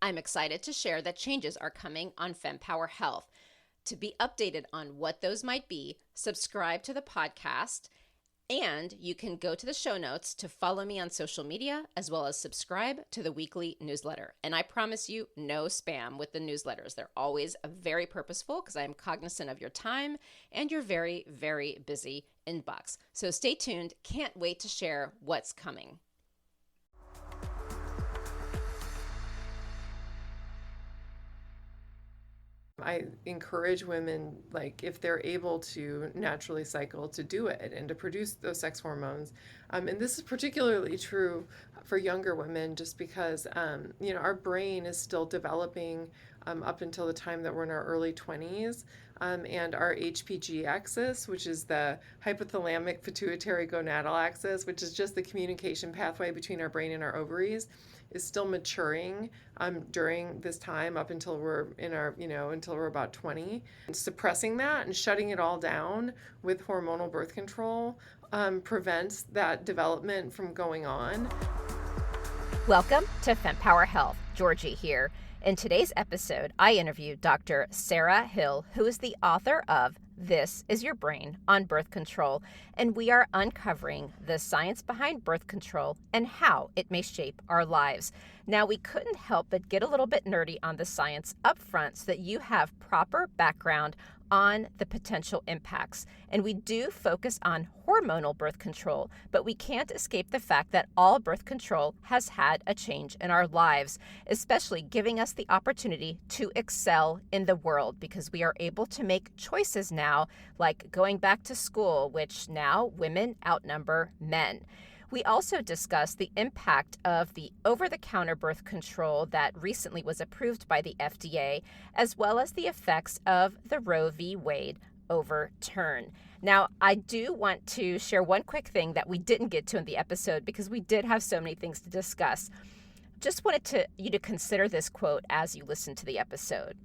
I'm excited to share that changes are coming on Fempower Health. To be updated on what those might be, subscribe to the podcast, and you can go to the show notes to follow me on social media, as well as subscribe to the weekly newsletter. And I promise you, no spam with the newsletters. They're always very purposeful because I'm cognizant of your time and your very, very busy inbox. So stay tuned. Can't wait to share what's coming. I encourage women, like, if they're able to naturally cycle, to do it and to produce those sex hormones. And this is particularly true for younger women, just because, our brain is still developing up until the time that we're in our early 20s. And our HPG axis, which is the hypothalamic pituitary gonadal axis, which is just the communication pathway between our brain and our ovaries, is still maturing during this time up until we're until we're about 20. And suppressing that and shutting it all down with hormonal birth control prevents that development from going on. Welcome to Fempower Health. Georgie here. In today's episode, I interviewed Dr. Sarah Hill, who is the author of This Is Your Brain on Birth Control, and we are uncovering the science behind birth control and how it may shape our lives. Now, we couldn't help but get a little bit nerdy on the science up front so that you have proper background on the potential impacts. And we do focus on hormonal birth control, but we can't escape the fact that all birth control has had a change in our lives, especially giving us the opportunity to excel in the world because we are able to make choices now, like going back to school, which now women outnumber men. We also discussed the impact of the over-the-counter birth control that recently was approved by the FDA, as well as the effects of the Roe v. Wade overturn. Now, I do want to share one quick thing that we didn't get to in the episode because we did have so many things to discuss. Just wanted you to consider this quote as you listen to the episode.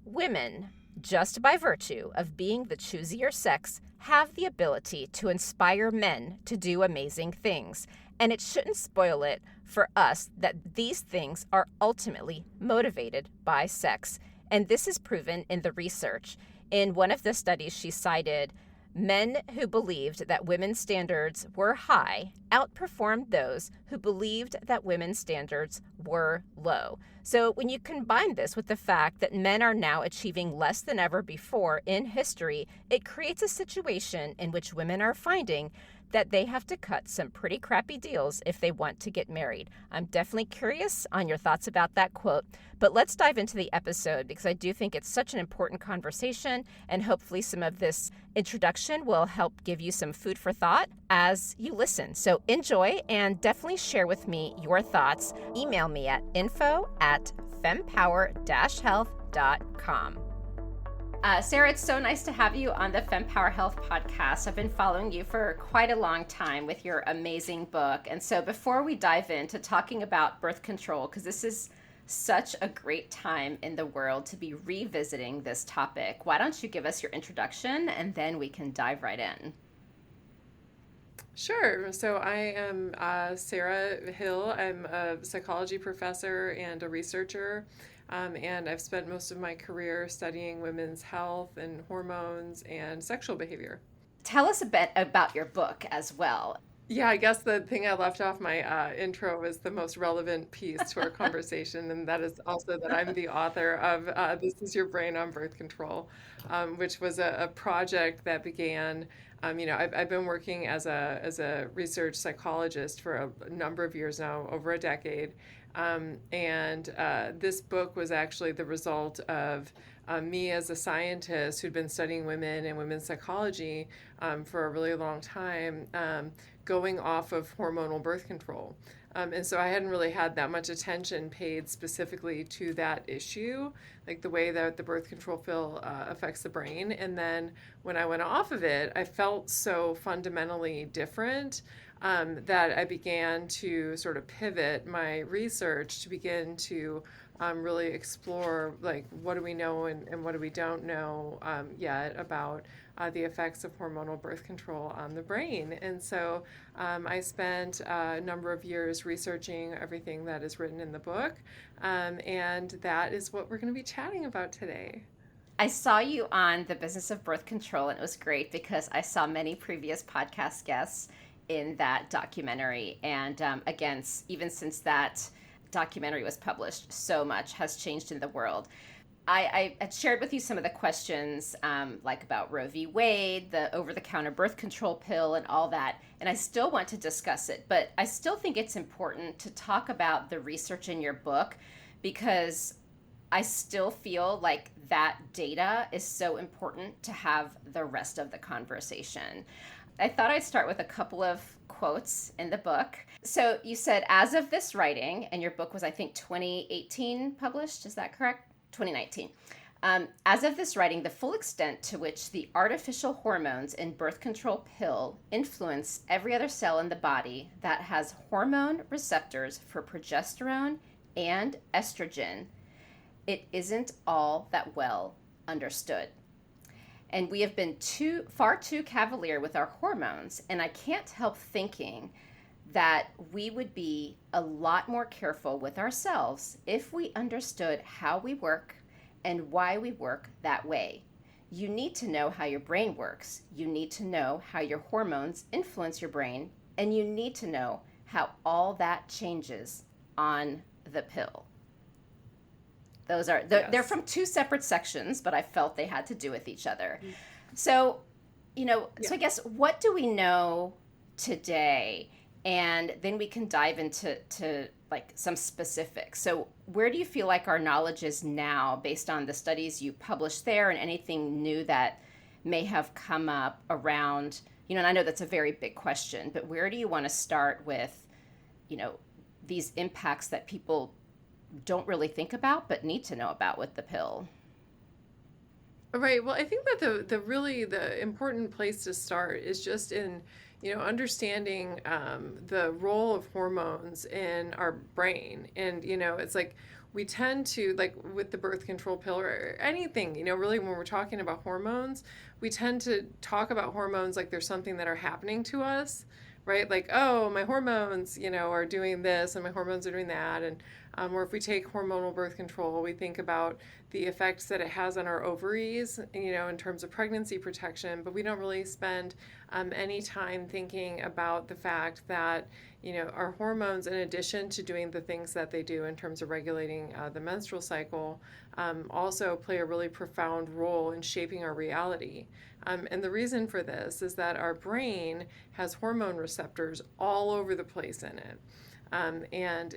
Women, just by virtue of being the choosier sex, have the ability to inspire men to do amazing things. And it shouldn't spoil it for us that these things are ultimately motivated by sex. And this is proven in the research. In one of the studies she cited, men who believed that women's standards were high outperformed those who believed that women's standards were low. So when you combine this with the fact that men are now achieving less than ever before in history, it creates a situation in which women are finding that they have to cut some pretty crappy deals if they want to get married. I'm definitely curious on your thoughts about that quote, but let's dive into the episode because I do think it's such an important conversation, and hopefully some of this introduction will help give you some food for thought as you listen. So enjoy and definitely share with me your thoughts. Email me at info@fempower-health.com. Sarah, it's so nice to have you on the Fempower Health podcast. I've been following you for quite a long time with your amazing book. And so before we dive into talking about birth control, because this is such a great time in the world to be revisiting this topic, why don't you give us your introduction and then we can dive right in. Sure. So I am Sarah Hill. I'm a psychology professor and a researcher. And I've spent most of my career studying women's health and hormones and sexual behavior. Tell us a bit about your book as well. Yeah, I guess the thing I left off my intro was the most relevant piece to our conversation, and that is also that I'm the author of This Is Your Brain on Birth Control, which was a project that began. I've been working as a research psychologist for a number of years now, over a decade. And this book was actually the result of me as a scientist who'd been studying women and women's psychology for a really long time, going off of hormonal birth control. And so I hadn't really had that much attention paid specifically to that issue, like the way that the birth control pill affects the brain. And then when I went off of it, I felt so fundamentally different. that I began to sort of pivot my research to begin to really explore, like, what do we know and what do we don't know yet about the effects of hormonal birth control on the brain. And so I spent a number of years researching everything that is written in the book, and that is what we're going to be chatting about today. I saw you on the business of birth control, and it was great because I saw many previous podcast guests in that documentary. And again, even since that documentary was published, so much has changed in the world. I had shared with you some of the questions, like about Roe v. Wade, the over-the-counter birth control pill, and all that. And I still want to discuss it, but I still think it's important to talk about the research in your book because I still feel like that data is so important to have the rest of the conversation. I thought I'd start with a couple of quotes in the book. So you said, as of this writing, and your book was, I think, 2018 published, is that correct? 2019. As of this writing, the full extent to which the artificial hormones in birth control pill influence every other cell in the body that has hormone receptors for progesterone and estrogen, it isn't all that well understood. And we have been far too cavalier with our hormones. And I can't help thinking that we would be a lot more careful with ourselves if we understood how we work and why we work that way. You need to know how your brain works. You need to know how your hormones influence your brain. And you need to know how all that changes on the pill. Those are, they're from two separate sections, but I felt they had to do with each other. So, so I guess, what do we know today? And then we can dive into like some specifics. So where do you feel like our knowledge is now based on the studies you published there and anything new that may have come up around, and I know that's a very big question, but where do you want to start with, these impacts that people don't really think about but need to know about with the pill? Right. Well, I think that the important place to start is just in understanding the role of hormones in our brain. And it's like we tend to, like with the birth control pill or anything, really when we're talking about hormones, we tend to talk about hormones like there's something that are happening to us, right? Like, oh, my hormones, are doing this and my hormones are doing that. And or if we take hormonal birth control, we think about the effects that it has on our ovaries, in terms of pregnancy protection, but we don't really spend any time thinking about the fact that, our hormones, in addition to doing the things that they do in terms of regulating the menstrual cycle, also play a really profound role in shaping our reality. And the reason for this is that our brain has hormone receptors all over the place in it. And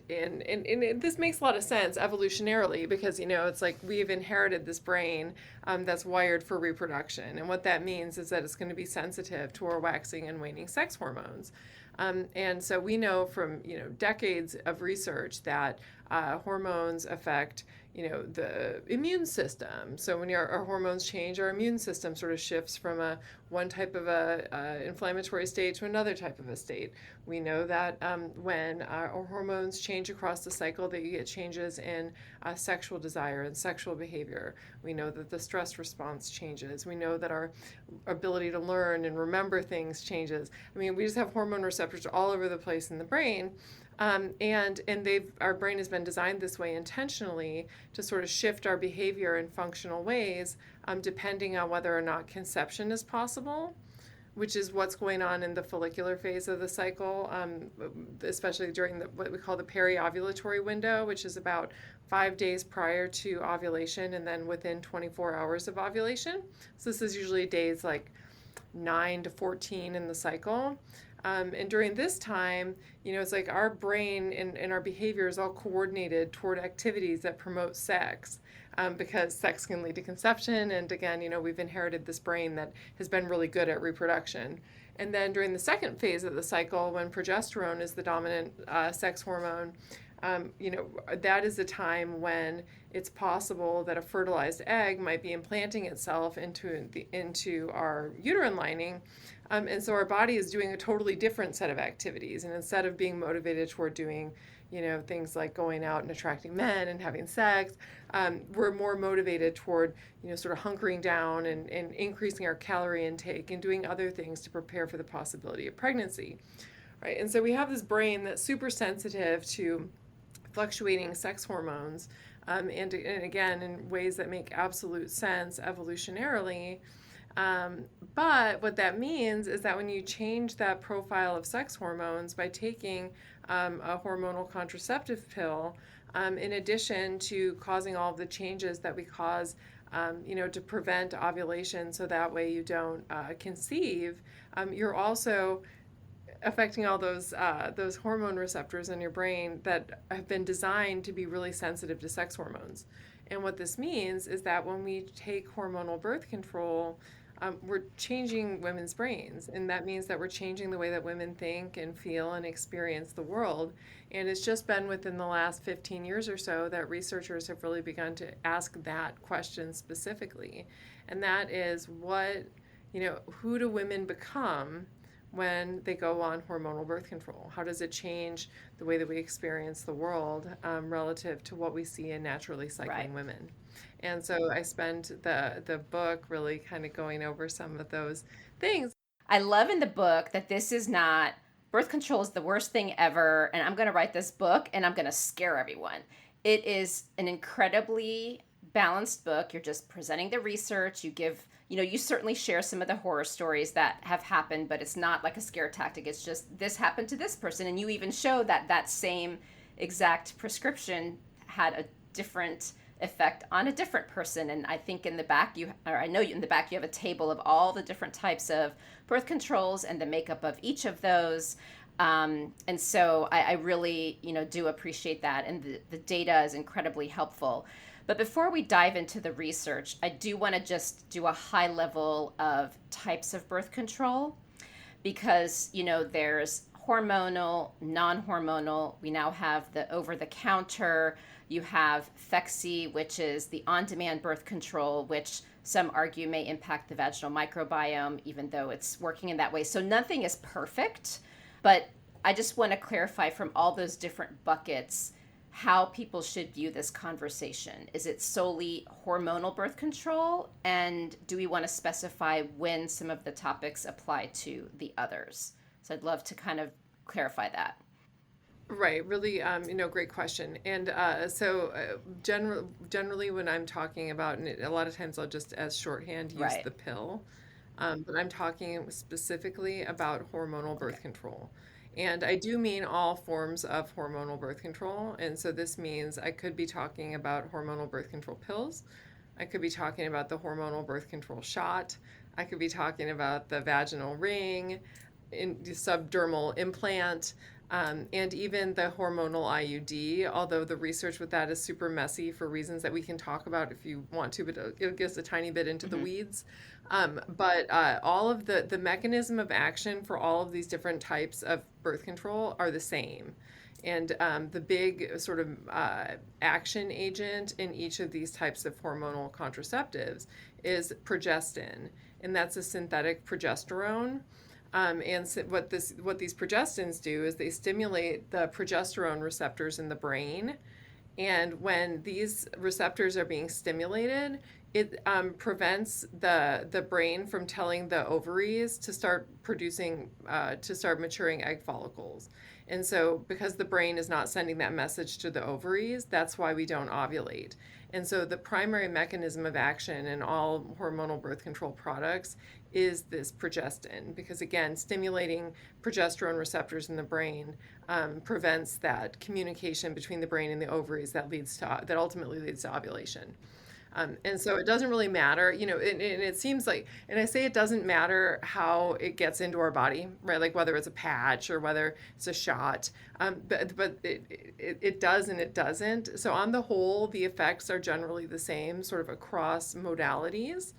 this makes a lot of sense evolutionarily because, it's like we've inherited this brain that's wired for reproduction. And what that means is that it's going to be sensitive to our waxing and waning sex hormones. And so we know from, decades of research that hormones affect, the immune system. So when our hormones change, our immune system sort of shifts from one type of inflammatory state to another type of a state. We know that when our hormones change across the cycle, that you get changes in sexual desire and sexual behavior. We know that the stress response changes. We know that our ability to learn and remember things changes. I mean, we just have hormone receptors all over the place in the brain. And our brain has been designed this way intentionally to sort of shift our behavior in functional ways, depending on whether or not conception is possible, which is what's going on in the follicular phase of the cycle, especially during what we call the periovulatory window, which is about 5 days prior to ovulation and then within 24 hours of ovulation. So this is usually days like 9 to 14 in the cycle. And during this time, it's like our brain and our behavior is all coordinated toward activities that promote sex, because sex can lead to conception. And again, we've inherited this brain that has been really good at reproduction. And then during the second phase of the cycle, when progesterone is the dominant sex hormone, that is a time when it's possible that a fertilized egg might be implanting itself into our uterine lining. And so our body is doing a totally different set of activities. And instead of being motivated toward doing, things like going out and attracting men and having sex, we're more motivated toward, sort of hunkering down and increasing our calorie intake and doing other things to prepare for the possibility of pregnancy. Right? And so we have this brain that's super sensitive to fluctuating sex hormones, and again, in ways that make absolute sense evolutionarily. But what that means is that when you change that profile of sex hormones by taking a hormonal contraceptive pill, in addition to causing all of the changes that we cause, to prevent ovulation so that way you don't conceive, you're also affecting all those hormone receptors in your brain that have been designed to be really sensitive to sex hormones. And what this means is that when we take hormonal birth control, we're changing women's brains, and that means that we're changing the way that women think and feel and experience the world. And it's just been within the last 15 years or so that researchers have really begun to ask that question specifically. And that is who do women become when they go on hormonal birth control? How does it change the way that we experience the world relative to what we see in naturally cycling women? And so I spent the book really kind of going over some of those things. I love in the book that this is not birth control is the worst thing ever, and I'm going to write this book and I'm going to scare everyone. It is an incredibly balanced book. You're just presenting the research. You certainly share some of the horror stories that have happened, but it's not like a scare tactic. It's just this happened to this person. And you even show that that same exact prescription had a different effect on a different person. And I think in the back I know in the back you have a table of all the different types of birth controls and the makeup of each of those. And so I really, do appreciate that. And the data is incredibly helpful. But before we dive into the research, I do want to just do a high level of types of birth control because, there's hormonal, non-hormonal. We now have the over-the-counter. You have Phexxi, which is the on-demand birth control, which some argue may impact the vaginal microbiome, even though it's working in that way. So nothing is perfect, but I just want to clarify from all those different buckets how people should view this conversation. Is it solely hormonal birth control? And do we want to specify when some of the topics apply to the others? So I'd love to kind of clarify that. Right, really, great question. And generally, when I'm talking about, and a lot of times I'll just as shorthand use the pill, but I'm talking specifically about hormonal birth control. And I do mean all forms of hormonal birth control. And so this means I could be talking about hormonal birth control pills. I could be talking about the hormonal birth control shot. I could be talking about the vaginal ring, the subdermal implant, and even the hormonal IUD, although the research with that is super messy for reasons that we can talk about if you want to, but it gets a tiny bit into the weeds. But all of the mechanism of action for all of these different types of birth control are the same. And the big sort of action agent in each of these types of hormonal contraceptives is progestin, and that's a synthetic progesterone. And so what these progestins do is they stimulate the progesterone receptors in the brain. And when these receptors are being stimulated, it prevents the brain from telling the ovaries to start maturing egg follicles. And so because the brain is not sending that message to the ovaries, that's why we don't ovulate. And so the primary mechanism of action in all hormonal birth control products is this progestin, because again, stimulating progesterone receptors in the brain prevents that communication between the brain and the ovaries that ultimately leads to ovulation. And so it doesn't really matter, and it seems like, and I say it doesn't matter how it gets into our body, right? Like whether it's a patch or whether it's a shot, but it does and it doesn't. So on the whole, the effects are generally the same sort of across modalities.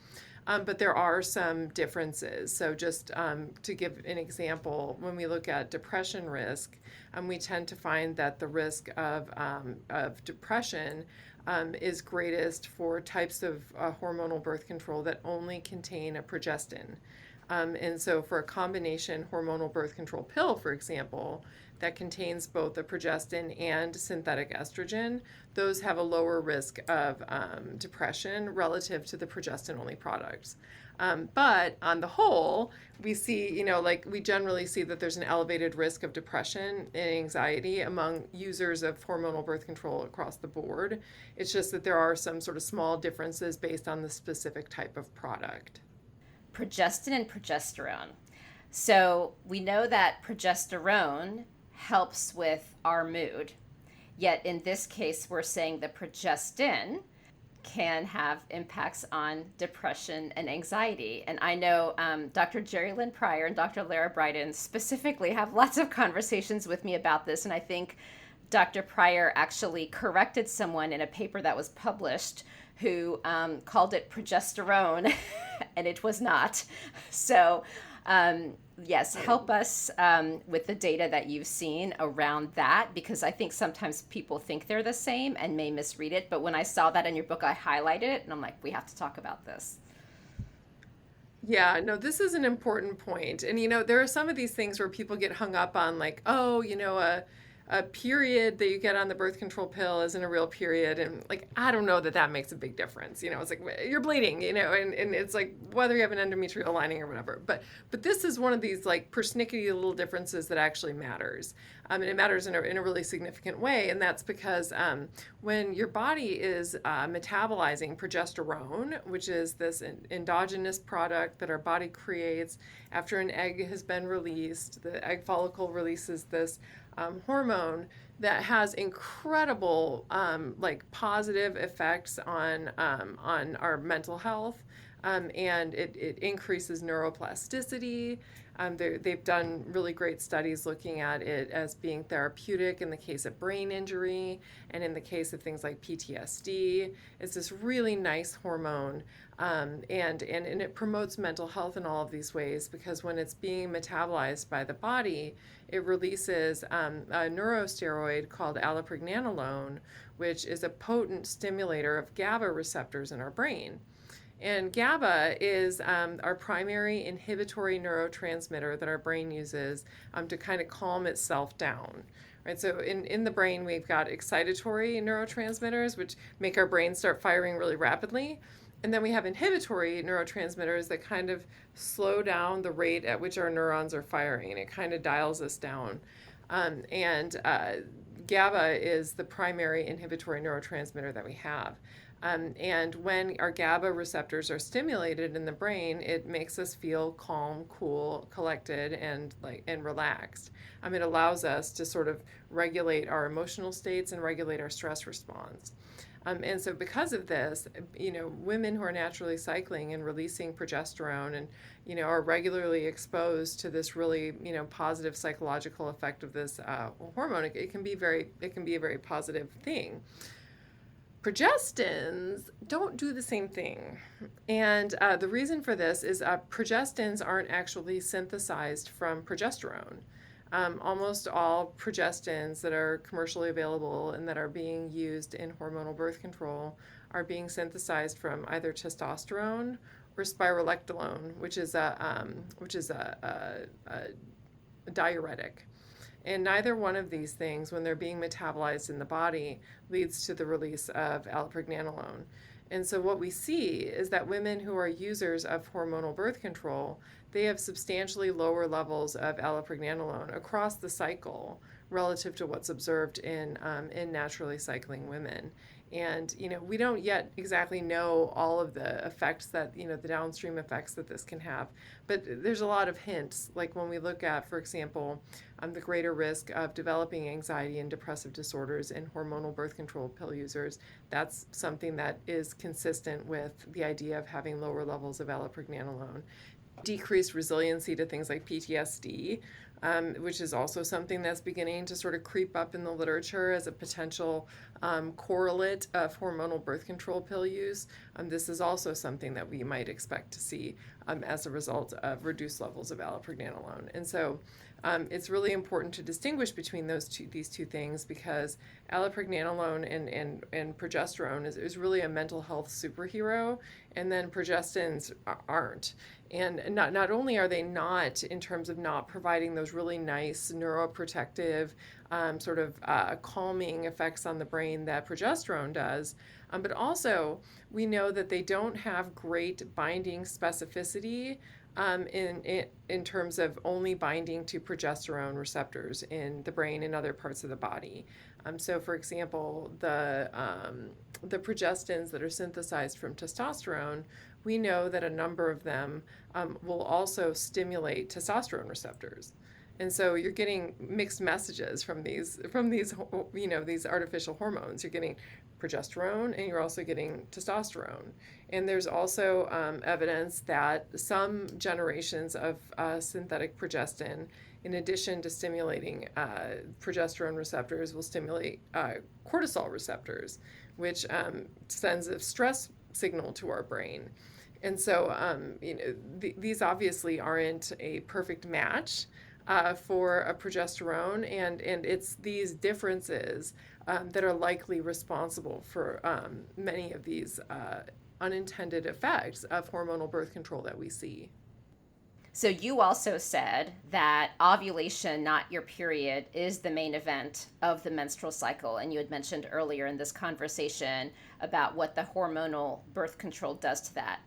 but there are some differences. So just to give an example, when we look at depression risk, we tend to find that the risk of depression is greatest for types of hormonal birth control that only contain a progestin. And so for a combination hormonal birth control pill, for example, that contains both a progestin and synthetic estrogen, those have a lower risk of depression relative to the progestin-only products. But on the whole, we see, we generally see that there's an elevated risk of depression and anxiety among users of hormonal birth control across the board. It's just that there are some sort of small differences based on the specific type of product. Progestin and progesterone. So we know that progesterone helps with our mood. Yet in this case, we're saying the progestin can have impacts on depression and anxiety. And I know Dr. Jerry Lynn Pryor and Dr. Lara Bryden specifically have lots of conversations with me about this. And I think Dr. Pryor actually corrected someone in a paper that was published who called it progesterone, and it was not. So yes, help us with the data that you've seen around that, because I think sometimes people think they're the same and may misread it. But when I saw that in your book, I highlighted it, and I'm like, we have to talk about this. Yeah, no, this is an important point. And, there are some of these things where people get hung up on like, oh, a period that you get on the birth control pill isn't a real period. And like, I don't know that makes a big difference. It's like you're bleeding, and it's like whether you have an endometrial lining or whatever. But this is one of these like persnickety little differences that actually matters. And it matters in a really significant way. And that's because when your body is metabolizing progesterone, which is this endogenous product that our body creates after an egg has been released, the egg follicle releases this hormone that has incredible positive effects on our mental health, and it increases neuroplasticity. They've done really great studies looking at it as being therapeutic in the case of brain injury and in the case of things like PTSD. It's this really nice hormone, and it promotes mental health in all of these ways, because when it's being metabolized by the body, it releases a neurosteroid called allopregnanolone, which is a potent stimulator of GABA receptors in our brain. And GABA is our primary inhibitory neurotransmitter that our brain uses to kind of calm itself down. Right? So in the brain, we've got excitatory neurotransmitters, which make our brain start firing really rapidly. And then we have inhibitory neurotransmitters that kind of slow down the rate at which our neurons are firing, and it kind of dials us down. GABA is the primary inhibitory neurotransmitter that we have. And when our GABA receptors are stimulated in the brain, it makes us feel calm, cool, collected, and relaxed. It allows us to sort of regulate our emotional states and regulate our stress response. And so because of this, women who are naturally cycling and releasing progesterone and, are regularly exposed to this really, positive psychological effect of this hormone, it can be a very positive thing. Progestins don't do the same thing. And the reason for this is progestins aren't actually synthesized from progesterone. Almost all progestins that are commercially available and that are being used in hormonal birth control are being synthesized from either testosterone or spironolactone, which is a diuretic. And neither one of these things, when they're being metabolized in the body, leads to the release of allopregnanolone. And so what we see is that women who are users of hormonal birth control, they have substantially lower levels of allopregnanolone across the cycle relative to what's observed in naturally cycling women. And, we don't yet exactly know all of the effects that, the downstream effects that this can have. But there's a lot of hints, like when we look at, for example, the greater risk of developing anxiety and depressive disorders in hormonal birth control pill users. That's something that is consistent with the idea of having lower levels of allopregnanolone. Decreased resiliency to things like PTSD, which is also something that's beginning to sort of creep up in the literature as a potential correlate of hormonal birth control pill use. This is also something that we might expect to see as a result of reduced levels of allopregnanolone. And so it's really important to distinguish between these two things, because allopregnanolone and progesterone is really a mental health superhero, and then progestins aren't. And not only are they not, in terms of not providing those really nice neuroprotective sort of calming effects on the brain that progesterone does, but also we know that they don't have great binding specificity in terms of only binding to progesterone receptors in the brain and other parts of the body. So, for example, the progestins that are synthesized from testosterone, we know that a number of them will also stimulate testosterone receptors. And so you're getting mixed messages from these these artificial hormones. You're getting progesterone and you're also getting testosterone. And there's also evidence that some generations of synthetic progestin, in addition to stimulating progesterone receptors, will stimulate cortisol receptors, which sends a stress signal to our brain. And so these obviously aren't a perfect match for a progesterone, and it's these differences that are likely responsible for many of these unintended effects of hormonal birth control that we see. So you also said that ovulation, not your period, is the main event of the menstrual cycle. And you had mentioned earlier in this conversation about what the hormonal birth control does to that.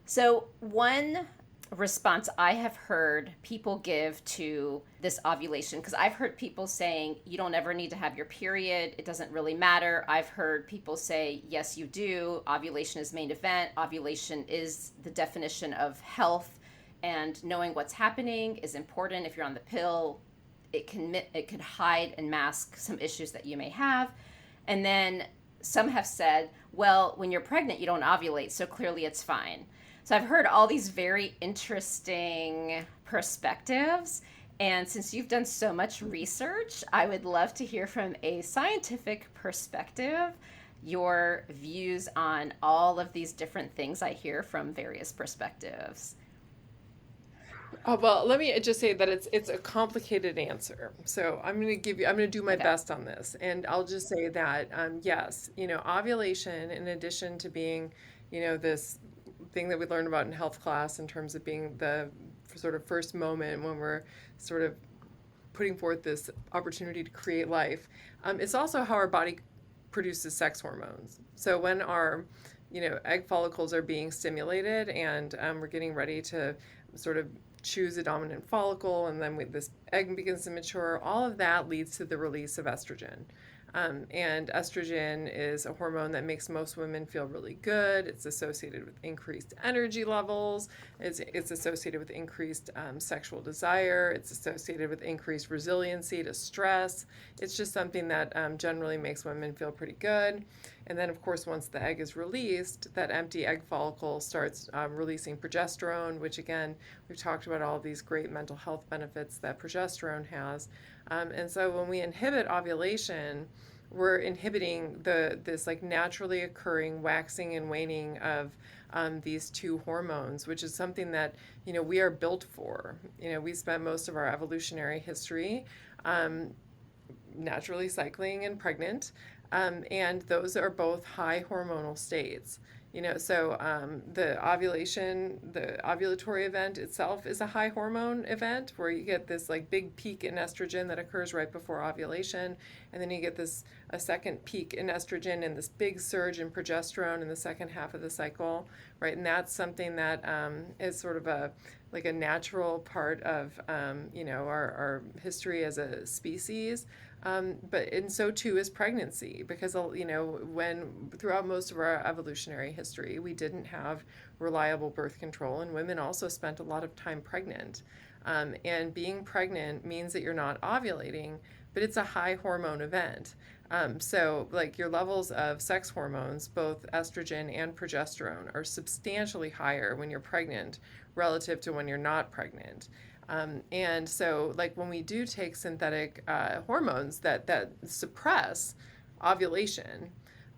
So one response I have heard people give to this ovulation, because I've heard people saying you don't ever need to have your period, it doesn't really matter. I've heard people say yes you do, ovulation is main event, ovulation is the definition of health, and knowing what's happening is important. If you're on the pill, it can hide and mask some issues that you may have. And then some have said, well, when you're pregnant you don't ovulate, so clearly it's fine. So I've heard all these very interesting perspectives. And since you've done so much research, I would love to hear from a scientific perspective your views on all of these different things I hear from various perspectives. Well, let me just say that it's a complicated answer. So I'm going to do my Okay. best on this, and I'll just say that yes, ovulation, in addition to being, this thing that we learned about in health class in terms of being the sort of first moment when we're sort of putting forth this opportunity to create life, it's also how our body produces sex hormones. So when our egg follicles are being stimulated, and we're getting ready to sort of choose a dominant follicle, and then this egg begins to mature, all of that leads to the release of estrogen. And estrogen is a hormone that makes most women feel really good. It's associated with increased energy levels. It's associated with increased sexual desire. It's associated with increased resiliency to stress. It's just something that generally makes women feel pretty good. And then, of course, once the egg is released, that empty egg follicle starts releasing progesterone, which, again, we've talked about all these great mental health benefits that progesterone has. And so when we inhibit ovulation, we're inhibiting this like naturally occurring waxing and waning of these two hormones, which is something that we are built for. We spent most of our evolutionary history naturally cycling and pregnant, and those are both high hormonal states. So the ovulatory event itself is a high hormone event where you get this like big peak in estrogen that occurs right before ovulation, and then you get a second peak in estrogen and this big surge in progesterone in the second half of the cycle, right? And that's something that is sort of a natural part of our history as a species. And so too is pregnancy, because when throughout most of our evolutionary history we didn't have reliable birth control, and women also spent a lot of time pregnant. And being pregnant means that you're not ovulating, but it's a high hormone event. So like your levels of sex hormones, both estrogen and progesterone, are substantially higher when you're pregnant relative to when you're not pregnant. And so, like when we do take synthetic hormones that suppress ovulation,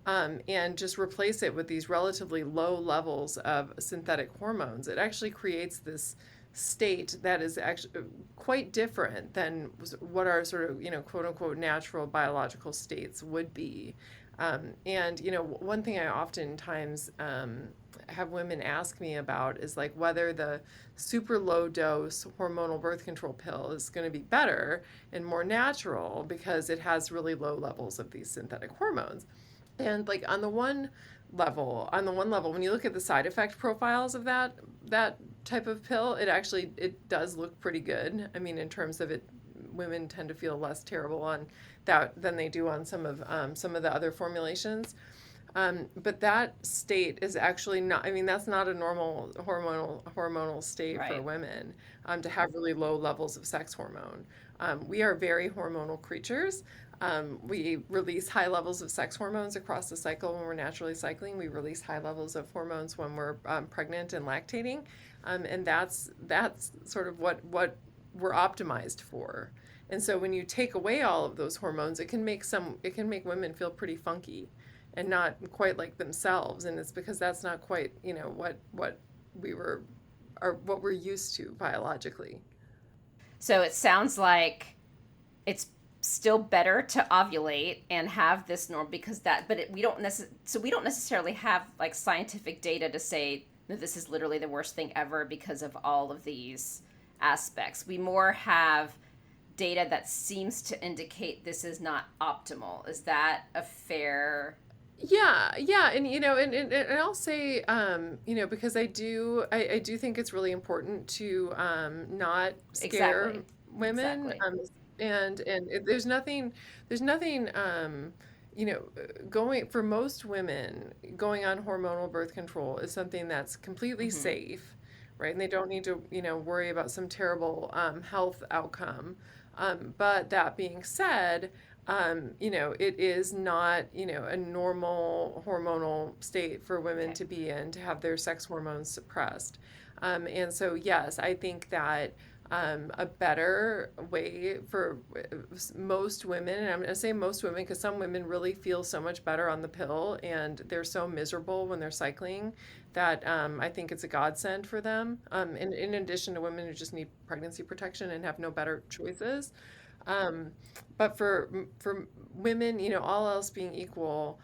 and just replace it with these relatively low levels of synthetic hormones, it actually creates this state that is actually quite different than what our sort of, quote unquote, natural biological states would be. And, one thing I oftentimes have women ask me about is like whether the super low dose hormonal birth control pill is going to be better and more natural because it has really low levels of these synthetic hormones. And like on the one level, when you look at the side effect profiles of that type of pill, it does look pretty good. I mean, in terms of it, women tend to feel less terrible on that than they do on some of the other formulations. But that state is actually not, I mean, that's not a normal hormonal state for Right. women, to have really low levels of sex hormone. We are very hormonal creatures. We release high levels of sex hormones across the cycle when we're naturally cycling. We release high levels of hormones when we're pregnant and lactating. And that's sort of what we're optimized for. And so when you take away all of those hormones, it can make women feel pretty funky and not quite like themselves. And it's because that's not quite, what we were or what we're used to biologically. So it sounds like it's still better to ovulate and have this norm because that, but we don't necessarily have like scientific data to say that this is literally the worst thing ever because of all of these aspects. We more have data that seems to indicate this is not optimal. Is that a fair? Yeah, and and I'll say, because I do think it's really important to not scare Exactly. women, Exactly. there's nothing, going for most women going on hormonal birth control is something that's completely Mm-hmm. safe, right? And they don't need to, worry about some terrible health outcome. But that being said, it is not, a normal hormonal state for women Okay. to be in, to have their sex hormones suppressed. And so, yes, I think that a better way for most women, and I'm going to say most women because some women really feel so much better on the pill and they're so miserable when they're cycling that I think it's a godsend for them. In addition to women who just need pregnancy protection and have no better choices. Um, but for women, all else being equal,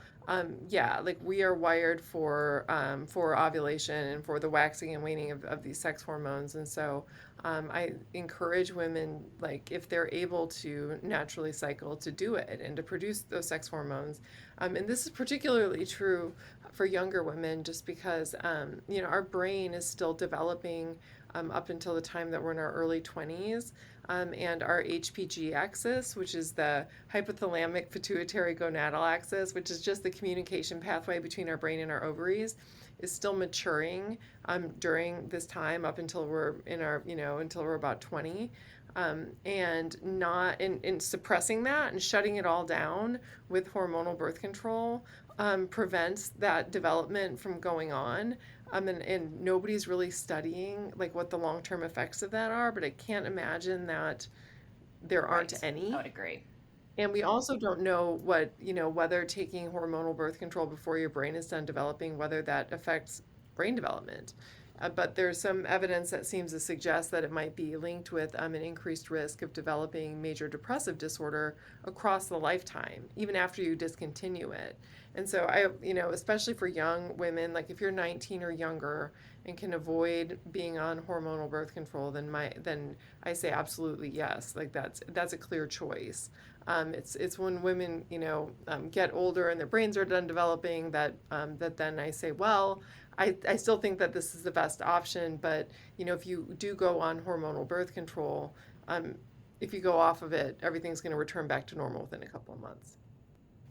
yeah, like we are wired for ovulation and for the waxing and waning of these sex hormones, and so I encourage women, like if they're able to naturally cycle, to do it and to produce those sex hormones. And this is particularly true for younger women, just because our brain is still developing up until the time that we're in our early 20s. And our HPG axis, which is the hypothalamic pituitary gonadal axis, which is just the communication pathway between our brain and our ovaries, is still maturing during this time up until we're in our, until we're about 20. And not in suppressing that and shutting it all down with hormonal birth control prevents that development from going on. And nobody's really studying like what the long-term effects of that are, but I can't imagine that there aren't Right. I any. would agree. And we also don't know whether taking hormonal birth control before your brain is done developing, whether that affects brain development. But there's some evidence that seems to suggest that it might be linked with an increased risk of developing major depressive disorder across the lifetime, even after you discontinue it. And so especially for young women, like if you're 19 or younger and can avoid being on hormonal birth control, then I say absolutely yes. Like that's a clear choice. It's when women, get older and their brains are done developing that then I say, well, I still think that this is the best option, but if you do go on hormonal birth control, if you go off of it, everything's going to return back to normal within a couple of months.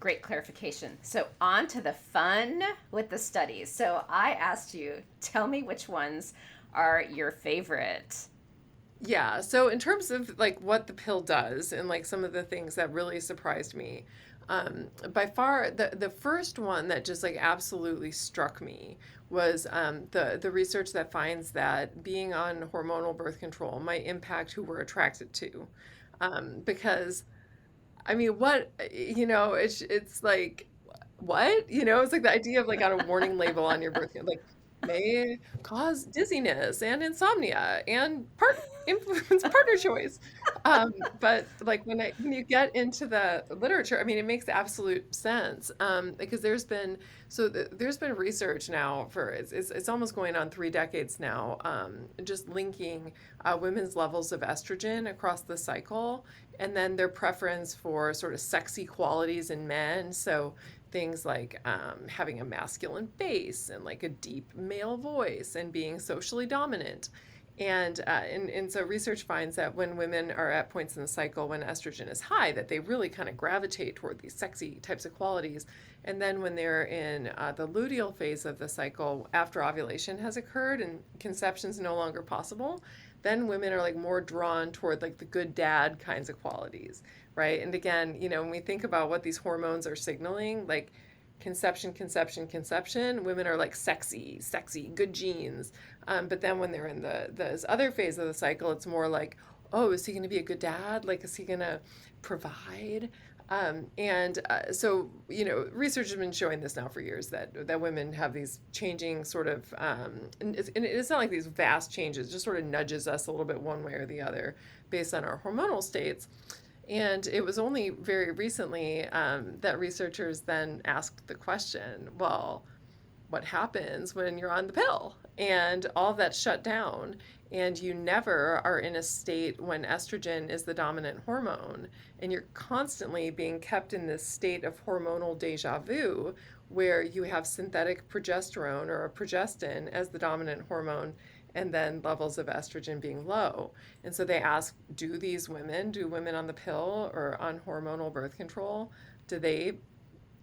Great clarification. So, on to the fun with the studies. So, I asked you, tell me which ones are your favorite. Yeah, so in terms of like what the pill does and like some of the things that really surprised me, By far, the first one that just like absolutely struck me was the research that finds that being on hormonal birth control might impact who we're attracted to. Because I mean, it's like, what? It's like the idea of like on a warning label on your birth, like may cause dizziness and insomnia and influence partner choice. But like when you get into the literature, I mean, it makes absolute sense. Because there's been research now for it's almost going on 3 decades now, just linking women's levels of estrogen across the cycle and then their preference for sort of sexy qualities in men. So things like having a masculine face and like a deep male voice and being socially dominant. And so research finds that when women are at points in the cycle when estrogen is high, that they really kind of gravitate toward these sexy types of qualities. And then when they're in the luteal phase of the cycle, after ovulation has occurred and conception is no longer possible, then women are like more drawn toward like the good dad kinds of qualities, right? And again, when we think about what these hormones are signaling, like conception, women are like sexy, good genes. But then when they're in this other phase of the cycle, it's more like, oh, is he going to be a good dad? Like, is he going to provide? So research has been showing this now for years that women have these changing sort of, and it's not like these vast changes, just sort of nudges us a little bit one way or the other based on our hormonal states. And it was only very recently that researchers then asked the question, well, what happens when you're on the pill and all that's shut down and you never are in a state when estrogen is the dominant hormone and you're constantly being kept in this state of hormonal deja vu where you have synthetic progesterone or a progestin as the dominant hormone and then levels of estrogen being low. And so they ask, do women on the pill or on hormonal birth control, do they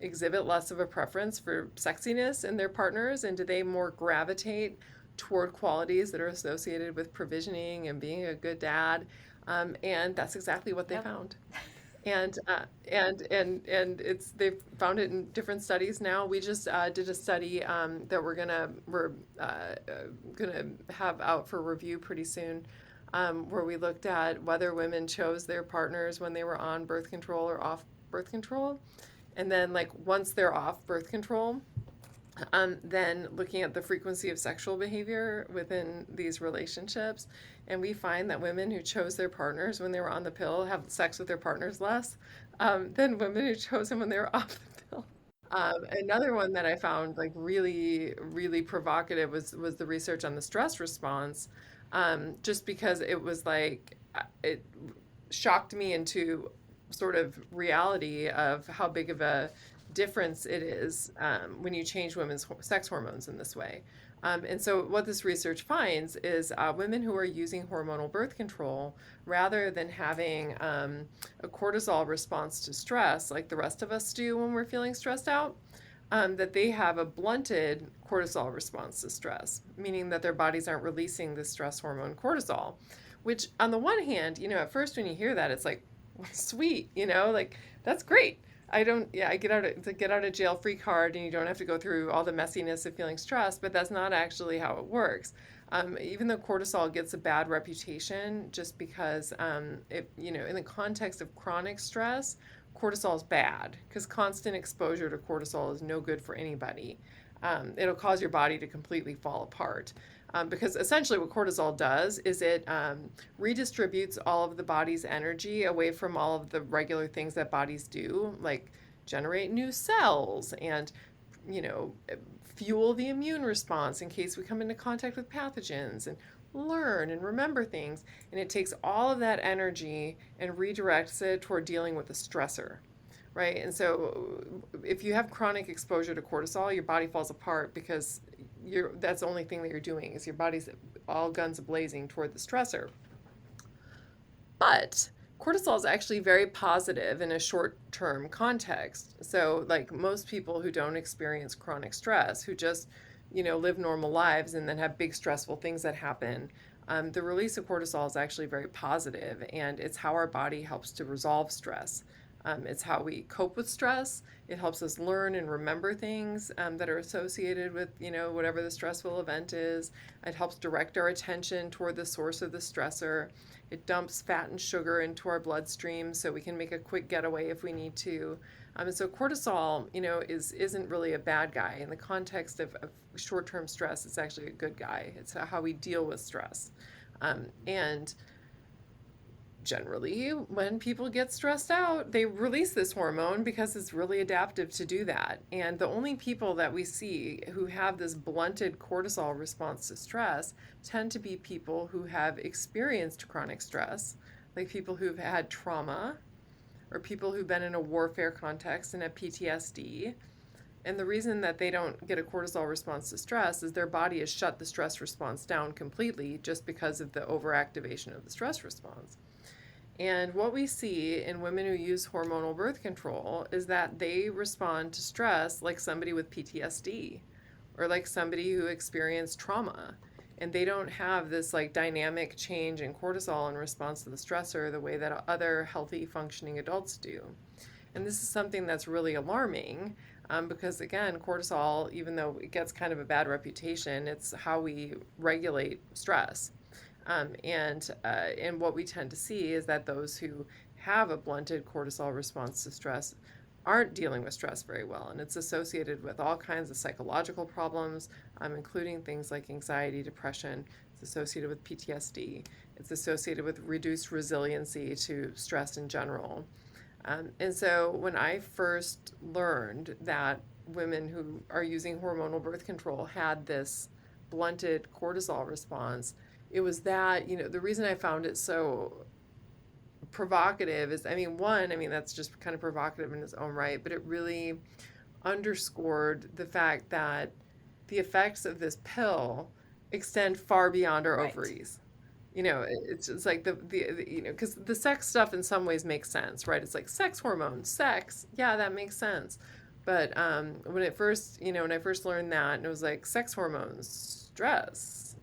exhibit less of a preference for sexiness in their partners? And do they more gravitate toward qualities that are associated with provisioning and being a good dad? And that's exactly what they Yep. found. And they've found it in different studies now. We just did a study that we're gonna have out for review pretty soon, where we looked at whether women chose their partners when they were on birth control or off birth control, and then like once they're off birth control, then looking at the frequency of sexual behavior within these relationships. And we find that women who chose their partners when they were on the pill have sex with their partners less than women who chose them when they were off the pill. Another one that I found like really, really provocative was the research on the stress response, just because it was like, it shocked me into sort of reality of how big of a difference it is when you change women's sex hormones in this way. And so, what this research finds is women who are using hormonal birth control, rather than having a cortisol response to stress like the rest of us do when we're feeling stressed out, that they have a blunted cortisol response to stress, meaning that their bodies aren't releasing the stress hormone cortisol. Which, on the one hand, at first when you hear that, it's like, sweet, like that's great. I get out of jail free card and you don't have to go through all the messiness of feeling stressed, but that's not actually how it works. Even though cortisol gets a bad reputation just because in the context of chronic stress, cortisol is bad because constant exposure to cortisol is no good for anybody. It'll cause your body to completely fall apart. Because essentially what cortisol does is it redistributes all of the body's energy away from all of the regular things that bodies do, like generate new cells and, fuel the immune response in case we come into contact with pathogens and learn and remember things. And it takes all of that energy and redirects it toward dealing with a stressor. Right. And so if you have chronic exposure to cortisol, your body falls apart because that's the only thing that you're doing is your body's all guns blazing toward the stressor. But cortisol is actually very positive in a short-term context. So like most people who don't experience chronic stress, who just, live normal lives and then have big stressful things that happen, the release of cortisol is actually very positive, and it's how our body helps to resolve stress. It's how we cope with stress. It helps us learn and remember things that are associated with, whatever the stressful event is. It helps direct our attention toward the source of the stressor. It dumps fat and sugar into our bloodstream so we can make a quick getaway if we need to. And so cortisol, isn't really a bad guy. In the context of short-term stress, it's actually a good guy. It's how we deal with stress. And generally, when people get stressed out, they release this hormone because it's really adaptive to do that. And the only people that we see who have this blunted cortisol response to stress tend to be people who have experienced chronic stress, like people who've had trauma or people who've been in a warfare context and have PTSD. And the reason that they don't get a cortisol response to stress is their body has shut the stress response down completely just because of the overactivation of the stress response. And what we see in women who use hormonal birth control is that they respond to stress like somebody with PTSD or like somebody who experienced trauma. And they don't have this like dynamic change in cortisol in response to the stressor the way that other healthy functioning adults do. And this is something that's really alarming because, again, cortisol, even though it gets kind of a bad reputation, it's how we regulate stress. And what we tend to see is that those who have a blunted cortisol response to stress aren't dealing with stress very well. And it's associated with all kinds of psychological problems, including things like anxiety, depression. It's associated with PTSD. It's associated with reduced resiliency to stress in general. And so when I first learned that women who are using hormonal birth control had this blunted cortisol response, it was that, the reason I found it so provocative is, that's just kind of provocative in its own right, but it really underscored the fact that the effects of this pill extend far beyond our Right. ovaries. It's like because the sex stuff in some ways makes sense, right? It's like sex hormones, sex, yeah, that makes sense. But when when I first learned that, and it was like sex hormones, stress,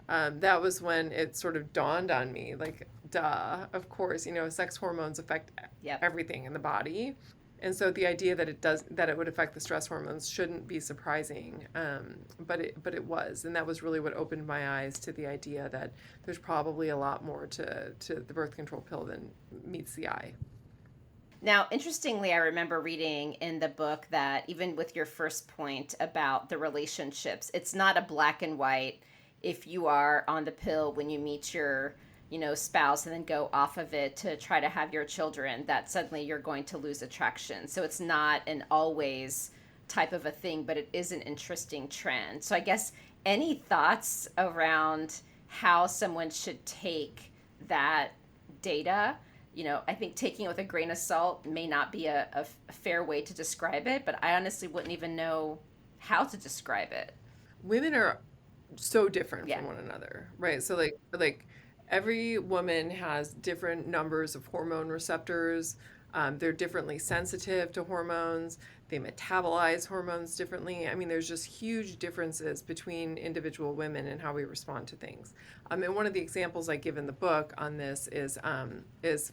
that was when it sort of dawned on me, like, duh, of course, sex hormones affect Yep. everything in the body. And so the idea that it would affect the stress hormones shouldn't be surprising, but it was, and that was really what opened my eyes to the idea that there's probably a lot more to the birth control pill than meets the eye. Now, interestingly, I remember reading in the book that even with your first point about the relationships, it's not a black and white. If you are on the pill when you meet your, spouse and then go off of it to try to have your children, that suddenly you're going to lose attraction. So it's not an always type of a thing, but it is an interesting trend. So I guess any thoughts around how someone should take that data? I think taking it with a grain of salt may not be a fair way to describe it, but I honestly wouldn't even know how to describe it. Women are so different Yeah. from one another, right? So like every woman has different numbers of hormone receptors. They're differently sensitive to hormones. They metabolize hormones differently. There's just huge differences between individual women and how we respond to things. And one of the examples I give in the book on this is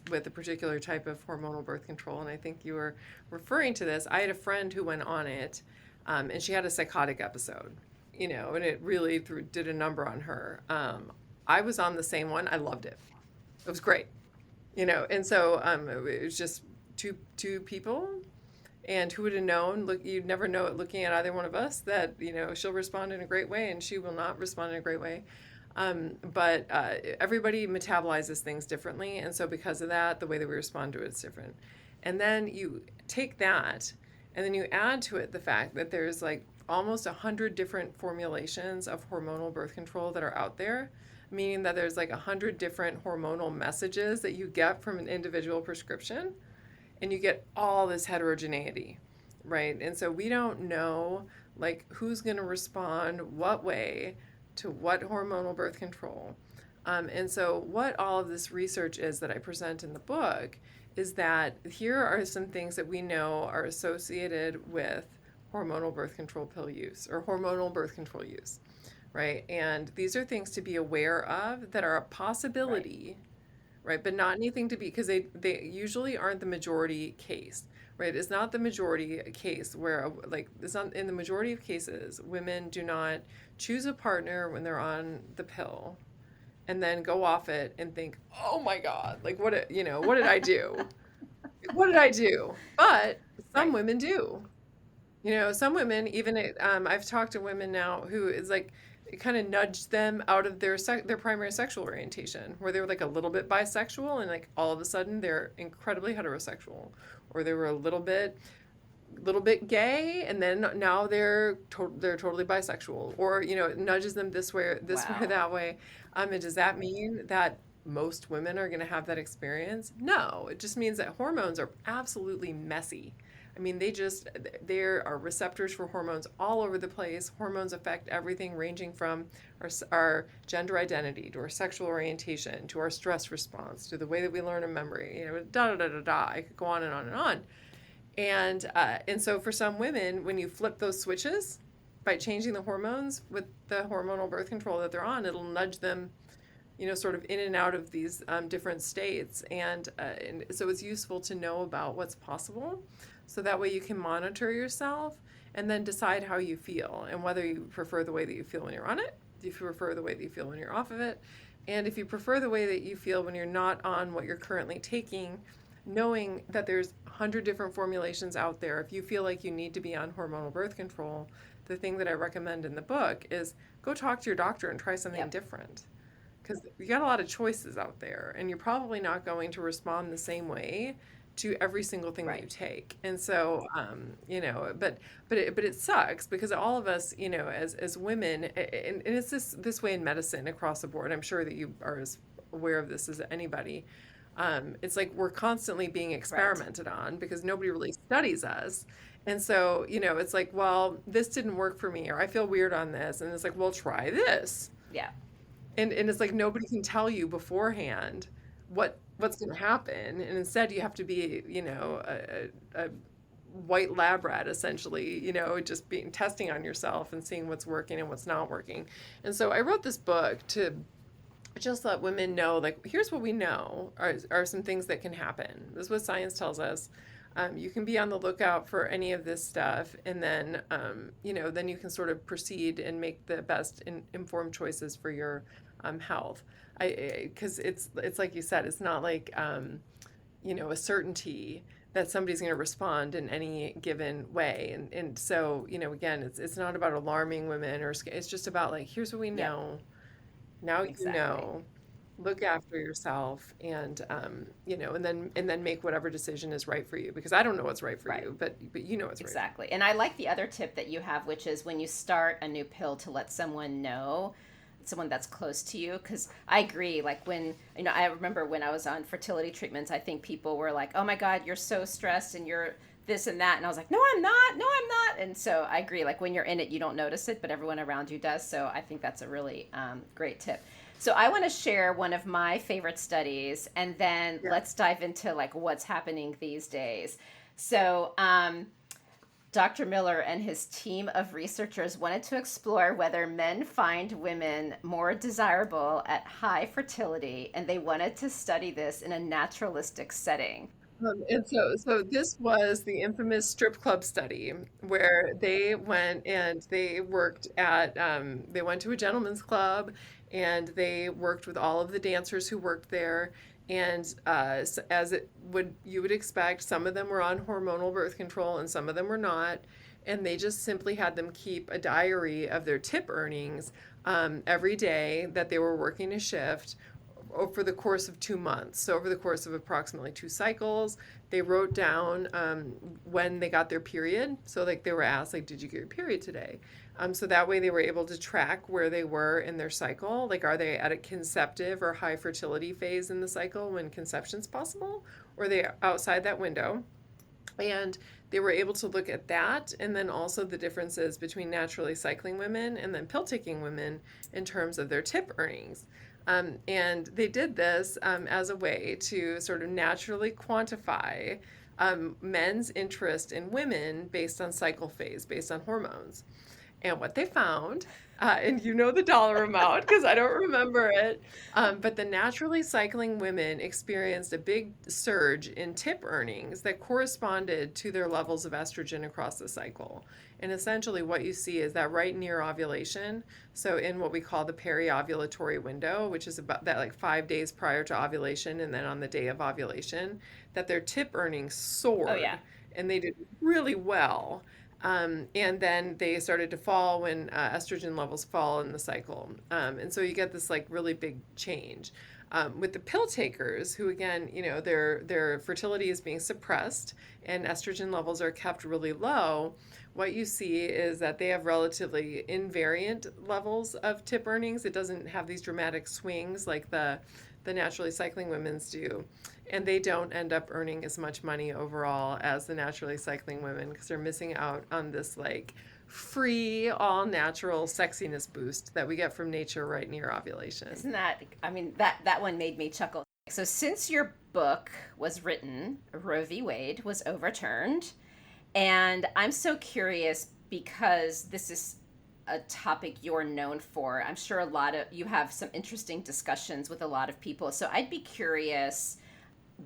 with a particular type of hormonal birth control. And I think you were referring to this. I had a friend who went on it, and she had a psychotic episode, and it really did a number on her. I was on the same one. I loved it. It was great, and so it was just two people, and who would have known? Look, you'd never know it looking at either one of us that she'll respond in a great way and she will not respond in a great way. But everybody metabolizes things differently, and so because of that, the way that we respond to it is different. And then you take that, and then you add to it the fact that there's like almost 100 different formulations of hormonal birth control that are out there, meaning that there's like 100 different hormonal messages that you get from an individual prescription, and you get all this heterogeneity, right? And so we don't know like who's going to respond what way to what hormonal birth control. And so what all of this research is that I present in the book is that here are some things that we know are associated with hormonal birth control pill use or hormonal birth control use, right? And these are things to be aware of that are a Right. possibility, right? But not anything to be, because they usually aren't the majority case, right? It's not the majority case where, like, it's not in the majority of cases, women do not choose a partner when they're on the pill and then go off it and think, oh my God, like what did I do? What did I do? But some Right. women do. Some women, even I've talked to women now who is like, it kind of nudged them out of their primary sexual orientation, where they were like a little bit bisexual, and like all of a sudden they're incredibly heterosexual, or they were a little bit gay, and then now they're totally bisexual, or it nudges them this way, Wow. that way. And does that mean that most women are going to have that experience? No, it just means that hormones are absolutely messy. I mean, there are receptors for hormones all over the place. Hormones affect everything ranging from our gender identity to our sexual orientation to our stress response to the way that we learn a memory. Da da da da da. I could go on and on and on. And so for some women, when you flip those switches by changing the hormones with the hormonal birth control that they're on, it'll nudge them, sort of in and out of these different states. And so it's useful to know about what's possible, so that way you can monitor yourself and then decide how you feel and whether you prefer the way that you feel when you're on it, if you prefer the way that you feel when you're off of it, and if you prefer the way that you feel when you're not on what you're currently taking, knowing that there's 100 different formulations out there. If you feel like you need to be on hormonal birth control, the thing that I recommend in the book is go talk to your doctor and try something Yep. different, because you got a lot of choices out there, and you're probably not going to respond the same way to every single thing that Right. you take. And so, but it sucks, because all of us, as women, and it's this way in medicine across the board. I'm sure that you are as aware of this as anybody. It's like we're constantly being Right. experimented on because nobody really studies us. And so, it's like, well, this didn't work for me, or I feel weird on this. And it's like, well, try this. Yeah. And it's like nobody can tell you beforehand what's going to happen. And instead, you have to be, a white lab rat, essentially, just being testing on yourself and seeing what's working and what's not working. And so I wrote this book to just let women know, like, here's what we know are some things that can happen. This is what science tells us. You can be on the lookout for any of this stuff, and then you can sort of proceed and make the best informed choices for your health. Because it's like you said, it's not like a certainty that somebody's going to respond in any given way. And so, again, it's not about alarming women, it's just about, like, here's what we Yep. know. Now you Exactly. know, look after yourself, and then make whatever decision is right for you, because I don't know what's right for Right. you, but you know what's right for you. Exactly. And I like the other tip that you have, which is when you start a new pill to let someone know, someone that's close to you. Because I agree. Like I remember when I was on fertility treatments, I think people were like, oh my God, you're so stressed and you're this and that. And I was like, no, I'm not. No, I'm not. And so I agree. Like when you're in it, you don't notice it, but everyone around you does. So I think that's a really great tip. So I want to share one of my favorite studies, and then Yeah. let's dive into like what's happening these days. So, Dr. Miller and his team of researchers wanted to explore whether men find women more desirable at high fertility, and they wanted to study this in a naturalistic setting. And so this was the infamous strip club study, where they went and they went to a gentleman's club, and they worked with all of the dancers who worked there. And you would expect, some of them were on hormonal birth control and some of them were not. And they just simply had them keep a diary of their tip earnings every day that they were working a shift over the course of 2 months. So over the course of approximately 2 cycles, they wrote down when they got their period. So like they were asked, like, did you get your period today? So that way they were able to track where they were in their cycle. Like, are they at a conceptive or high fertility phase in the cycle when conception's possible? Or are they outside that window? And they were able to look at that, and then also the differences between naturally cycling women and then pill taking women in terms of their tip earnings. And they did this as a way to sort of naturally quantify men's interest in women based on cycle phase, based on hormones. And what they found, and you know the dollar amount because I don't remember it, but the naturally cycling women experienced a big surge in tip earnings that corresponded to their levels of estrogen across the cycle. And essentially, what you see is that right near ovulation, so in what we call the periovulatory window, which is about that like 5 days prior to ovulation, and then on the day of ovulation, that their tip earnings Oh yeah. soared and they did really well. And then they started to fall when estrogen levels fall in the cycle. And so you get this like really big change. With the pill takers, who again, their fertility is being suppressed and estrogen levels are kept really low, what you see is that they have relatively invariant levels of tip earnings. It doesn't have these dramatic swings like the naturally cycling women's do. And they don't end up earning as much money overall as the naturally cycling women because they're missing out on this like free, all natural sexiness boost that we get from nature right near ovulation. Isn't that, I mean, that one made me chuckle. So, since your book was written, Roe v. Wade was overturned. And I'm so curious because this is a topic you're known for. I'm sure you have some interesting discussions with a lot of people. So, I'd be curious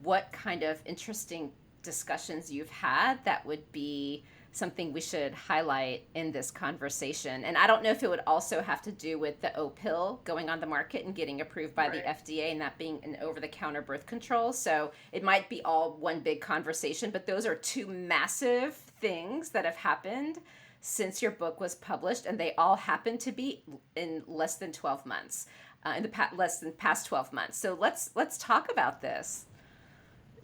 what kind of interesting discussions you've had that would be something we should highlight in this conversation. And I don't know if it would also have to do with the O pill going on the market and getting approved by the FDA and that being an over-the-counter birth control. So it might be all one big conversation, but those are two massive things that have happened since your book was published, and they all happen to be in less than 12 months, in the less than past 12 months. So let's talk about this.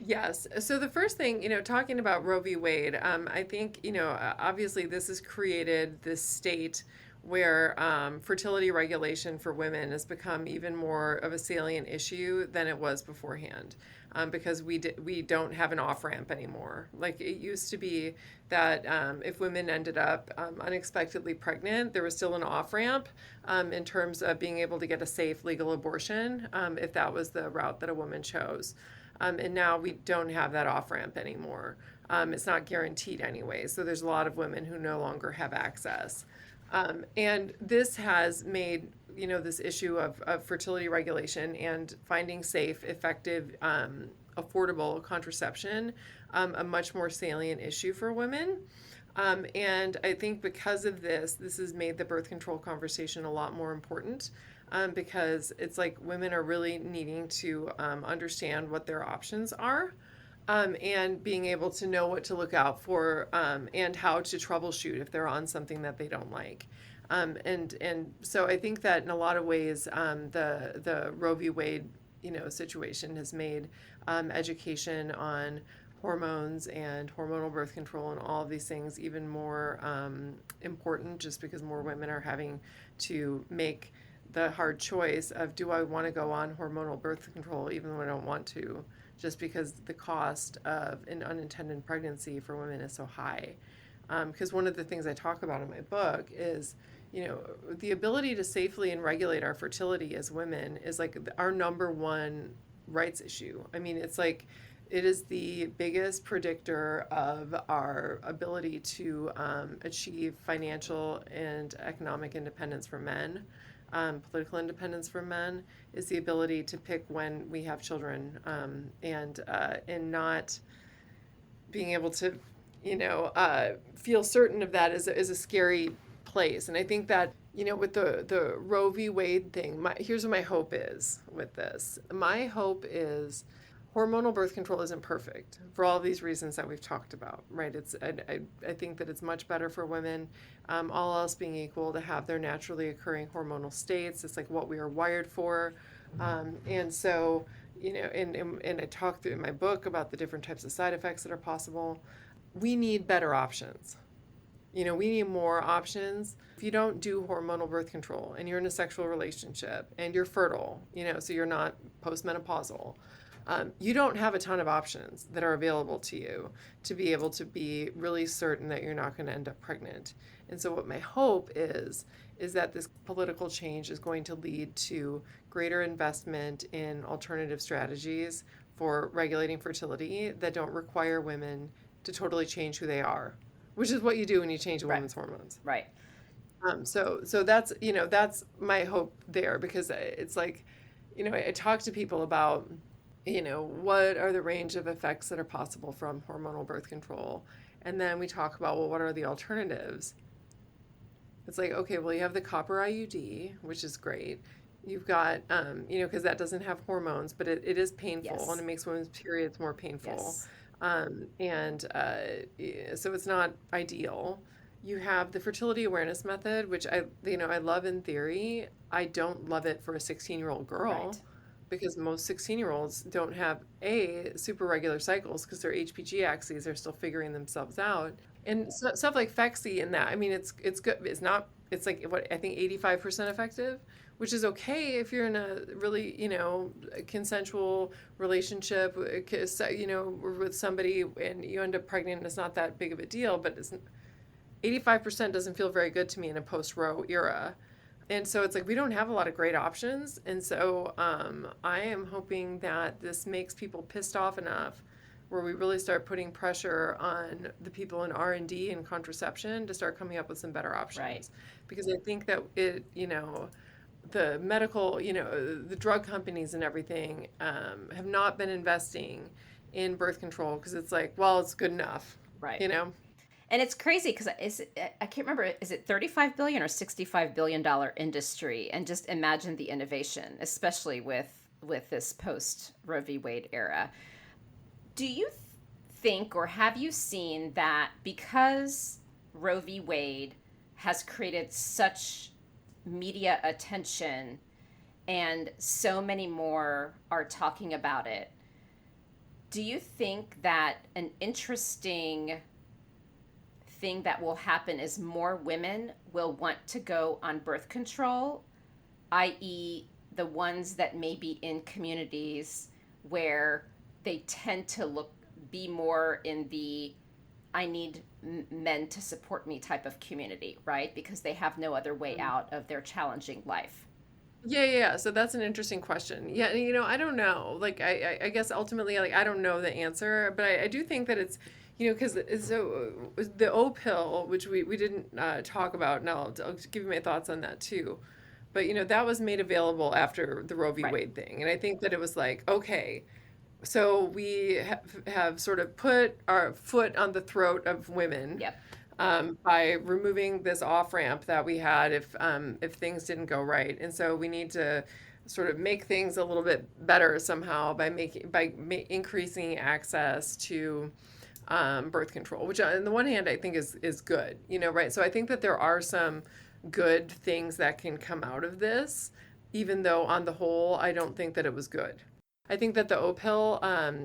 Yes. So the first thing, talking about Roe v. Wade, I think, obviously this has created this state where fertility regulation for women has become even more of a salient issue than it was beforehand. Because we don't have an off ramp anymore. Like it used to be that if women ended up unexpectedly pregnant, there was still an off ramp in terms of being able to get a safe legal abortion if that was the route that a woman chose. And now we don't have that off ramp anymore. It's not guaranteed anyway. So there's a lot of women who no longer have access. And this has made, this issue of fertility regulation and finding safe, effective, affordable contraception a much more salient issue for women. And I think because of this has made the birth control conversation a lot more important. Because it's like women are really needing to understand what their options are and being able to know what to look out for and how to troubleshoot if they're on something that they don't like. And so I think that in a lot of ways, the Roe v. Wade situation has made education on hormones and hormonal birth control and all of these things even more important, just because more women are having to make the hard choice of, do I want to go on hormonal birth control even when I don't want to, just because the cost of an unintended pregnancy for women is so high. Because one of the things I talk about in my book is, the ability to safely and regulate our fertility as women is like our number one rights issue. I mean, it's like, it is the biggest predictor of our ability to achieve financial and economic independence for men. Political independence for men is the ability to pick when we have children, and not being able to, feel certain of that is a scary place. And I think that, with the Roe v. Wade thing, here's what my hope is with this. My hope is hormonal birth control isn't perfect for all these reasons that we've talked about, right? I think that it's much better for women, all else being equal, to have their naturally occurring hormonal states. It's like what we are wired for. And so, and I talk through in my book about the different types of side effects that are possible. We need better options. We need more options. If you don't do hormonal birth control and you're in a sexual relationship and you're fertile, so you're not postmenopausal, you don't have a ton of options that are available to you to be able to be really certain that you're not going to end up pregnant. And so what my hope is that this political change is going to lead to greater investment in alternative strategies for regulating fertility that don't require women to totally change who they are, which is what you do when you change a woman's hormones. Right. So that's, that's my hope there, because it's like, I talk to people about, what are the range of effects that are possible from hormonal birth control. And then we talk about, well, what are the alternatives? It's like, okay, well, you have the copper IUD, which is great. You've got, because that doesn't have hormones, but it is painful and Yes. it makes women's periods more painful. Yes. And so it's not ideal. You have the fertility awareness method, which I love in theory. I don't love it for a 16-year-old girl, Right. because most 16-year-olds don't have super regular cycles, because their HPG axes are still figuring themselves out. And stuff like Phexxi and that, I mean, it's good. It's not, it's like, what, I think 85% effective, which is okay if you're in a really, consensual relationship, with somebody, and you end up pregnant and it's not that big of a deal, but 85% doesn't feel very good to me in a post-Roe era. And so it's like we don't have a lot of great options. And so I am hoping that this makes people pissed off enough where we really start putting pressure on the people in R&D and contraception to start coming up with some better Right. options. Because I think that the medical, the drug companies and everything have not been investing in birth control, because it's like, well, it's good enough, Right. you know? And it's crazy because I can't remember, is it 35 billion or 65 billion-dollar industry? And just imagine the innovation, especially with this post Roe v. Wade era. Do you think, or have you seen that because Roe v. Wade has created such media attention and so many more are talking about it, do you think that an interesting thing that will happen is more women will want to go on birth control, i.e., the ones that may be in communities where they tend to be more in the I need men to support me type of community, right? Because they have no other way out of their challenging life. Yeah, yeah, yeah. So that's an interesting question. Yeah, and, I don't know. Like, I guess ultimately, like, I don't know the answer, but I do think that it's, because the O pill, which we didn't talk about, and I'll give you my thoughts on that too. But, that was made available after the Roe v. Right. Wade thing. And I think that it was like, okay, so we have sort of put our foot on the throat of women Yep. by removing this off ramp that we had if things didn't go right, and so we need to sort of make things a little bit better somehow increasing access to birth control, which on the one hand I think is good, right? So I think that there are some good things that can come out of this, even though on the whole I don't think that it was good. I think that the O pill,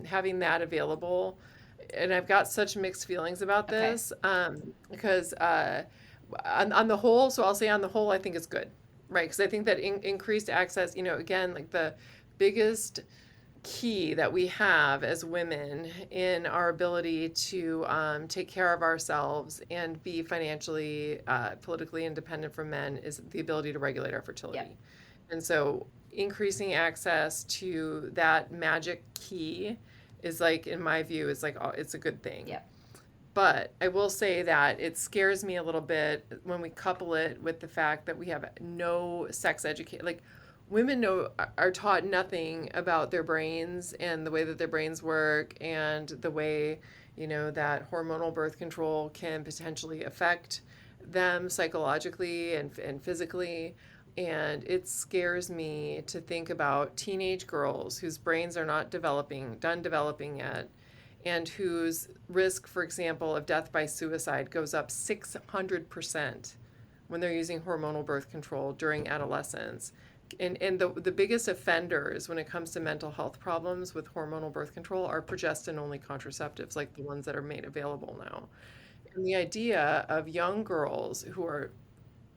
having that available, and I've got such mixed feelings about Okay. this, because on the whole, so I'll say on the whole, I think it's good, right? Because I think that increased access, again, like the biggest key that we have as women in our ability to take care of ourselves and be financially, politically independent from men is the ability to regulate our Yep. fertility. And so increasing access to that magic key is like, in my view, is like, oh, it's a good thing. Yep. But I will say that it scares me a little bit when we couple it with the fact that we have no sex education. Like, women are taught nothing about their brains and the way that their brains work, and the way, that hormonal birth control can potentially affect them psychologically and physically. And it scares me to think about teenage girls whose brains are not done developing yet, and whose risk, for example, of death by suicide goes up 600% when they're using hormonal birth control during adolescence. And the biggest offenders when it comes to mental health problems with hormonal birth control are progestin only contraceptives, like the ones that are made available now. And the idea of young girls who are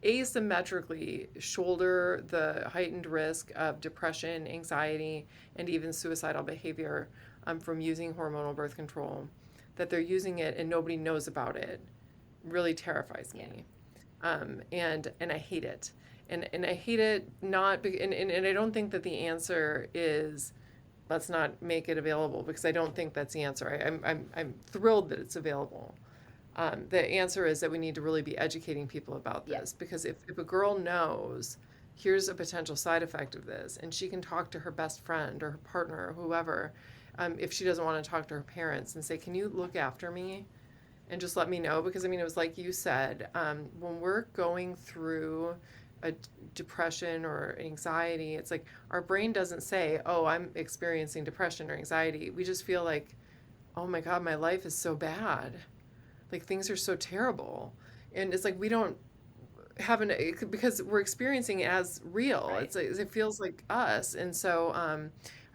asymmetrically shoulder the heightened risk of depression, anxiety, and even suicidal behavior from using hormonal birth control, that they're using it and nobody knows about it, really terrifies Yeah. me. And I hate it. And I hate it not, and I don't think that the answer is let's not make it available, because I don't think that's the answer. I'm thrilled that it's available. The answer is that we need to really be educating people about Yeah. this, because if a girl knows here's a potential side effect of this, and she can talk to her best friend or her partner or whoever, if she doesn't want to talk to her parents, and say, can you look after me and just let me know? Because I mean, it was like you said, when we're going through a depression or anxiety, it's like our brain doesn't say, oh, I'm experiencing depression or anxiety. We just feel like, oh my God, my life is so bad. Like things are so terrible. And it's like we don't have because we're experiencing it as real. Right. It's like, it feels like us. And so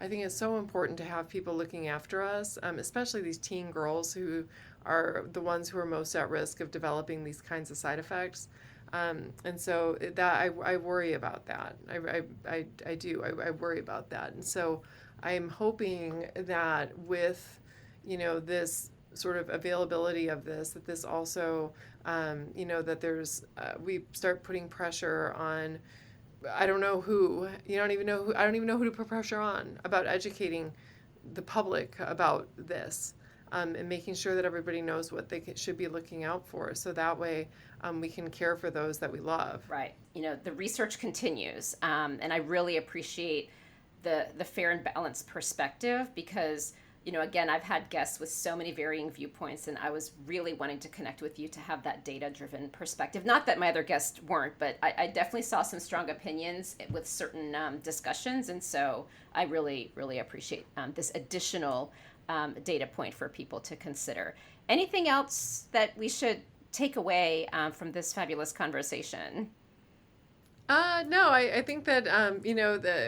I think it's so important to have people looking after us, especially these teen girls who are the ones who are most at risk of developing these kinds of side effects. And so that I worry about that. I do. I worry about that. And so I'm hoping that with, this sort of availability of this, that this also, that there's, we start putting pressure on, I don't know who, I don't even know who to put pressure on about educating the public about this. And making sure that everybody knows what they should be looking out for. So that way we can care for those that we love. Right. The research continues. And I really appreciate the fair and balanced perspective because, again, I've had guests with so many varying viewpoints, and I was really wanting to connect with you to have that data-driven perspective. Not that my other guests weren't, but I definitely saw some strong opinions with certain discussions. And so I really, really appreciate this additional data point for people to consider. Anything else that we should take away from this fabulous conversation? No, I think that,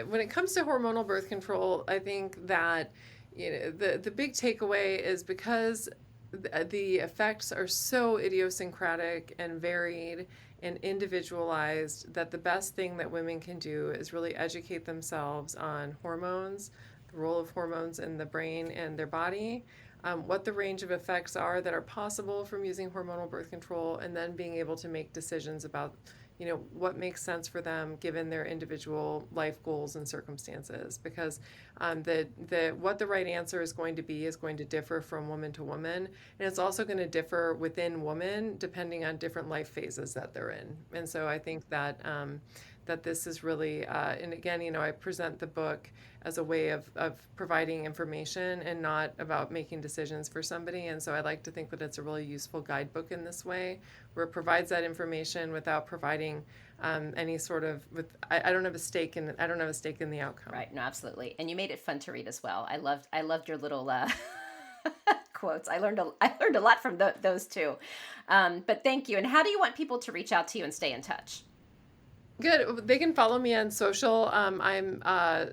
when it comes to hormonal birth control, I think that, the big takeaway is because the effects are so idiosyncratic and varied and individualized, that the best thing that women can do is really educate themselves on hormones, the role of hormones in the brain and their body, what the range of effects are that are possible from using hormonal birth control, and then being able to make decisions about, what makes sense for them given their individual life goals and circumstances. Because what the right answer is going to differ from woman to woman, and it's also going to differ within women depending on different life phases that they're in. And so I think that that this is really, and again, I present the book as a way of providing information and not about making decisions for somebody. And so I like to think that it's a really useful guidebook in this way, where it provides that information without providing any sort of, I don't have a stake in the outcome. Right. No, absolutely. And you made it fun to read as well. I loved your little quotes. I learned a lot from those too. But thank you. And how do you want people to reach out to you and stay in touch? Good. They can follow me on social. I'm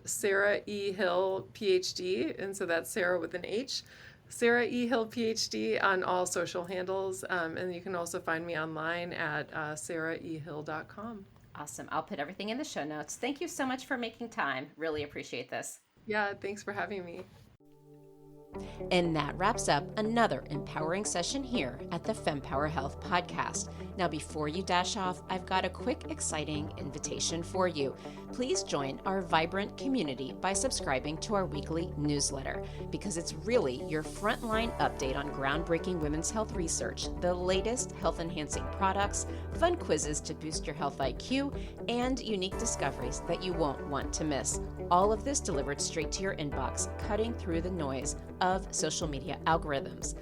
Sarah E. Hill, PhD, and so that's Sarah with an H. Sarah E. Hill, PhD on all social handles, and you can also find me online at sarahehill.com. Awesome. I'll put everything in the show notes. Thank you so much for making time. Really appreciate this. Yeah, thanks for having me. And that wraps up another empowering session here at the Fempower Health Podcast. Now, before you dash off, I've got a quick, exciting invitation for you. Please join our vibrant community by subscribing to our weekly newsletter, because it's really your frontline update on groundbreaking women's health research, the latest health-enhancing products, fun quizzes to boost your health IQ, and unique discoveries that you won't want to miss. All of this delivered straight to your inbox, cutting through the noise of social media algorithms.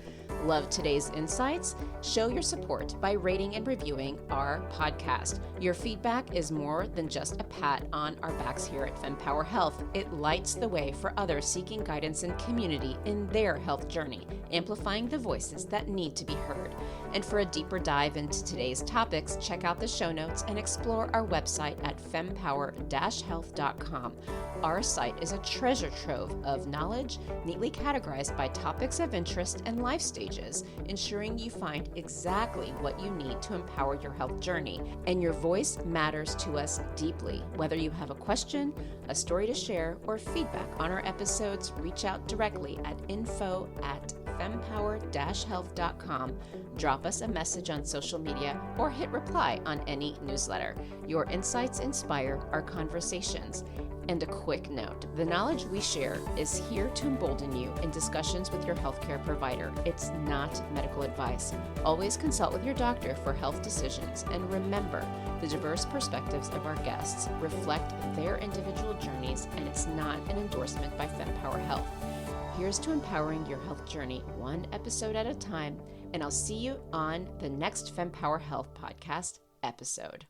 Love today's insights? Show your support by rating and reviewing our podcast. Your feedback is more than just a pat on our backs here at Fempower Health. It lights the way for others seeking guidance and community in their health journey, amplifying the voices that need to be heard. And for a deeper dive into today's topics, check out the show notes and explore our website at fempower-health.com. Our site is a treasure trove of knowledge, neatly categorized by topics of interest and life stages, ensuring you find exactly what you need to empower your health journey. And your voice matters to us deeply. Whether you have a question, a story to share, or feedback on our episodes, reach out directly at info@fempower.com. fempower-health.com, drop us a message on social media, or hit reply on any newsletter. Your insights inspire our conversations. And a quick note, the knowledge we share is here to embolden you in discussions with your healthcare provider. It's not medical advice. Always consult with your doctor for health decisions, and remember, the diverse perspectives of our guests reflect their individual journeys, and it's not an endorsement by Fempower Health. Here's to empowering your health journey one episode at a time, and I'll see you on the next Fempower Health podcast episode.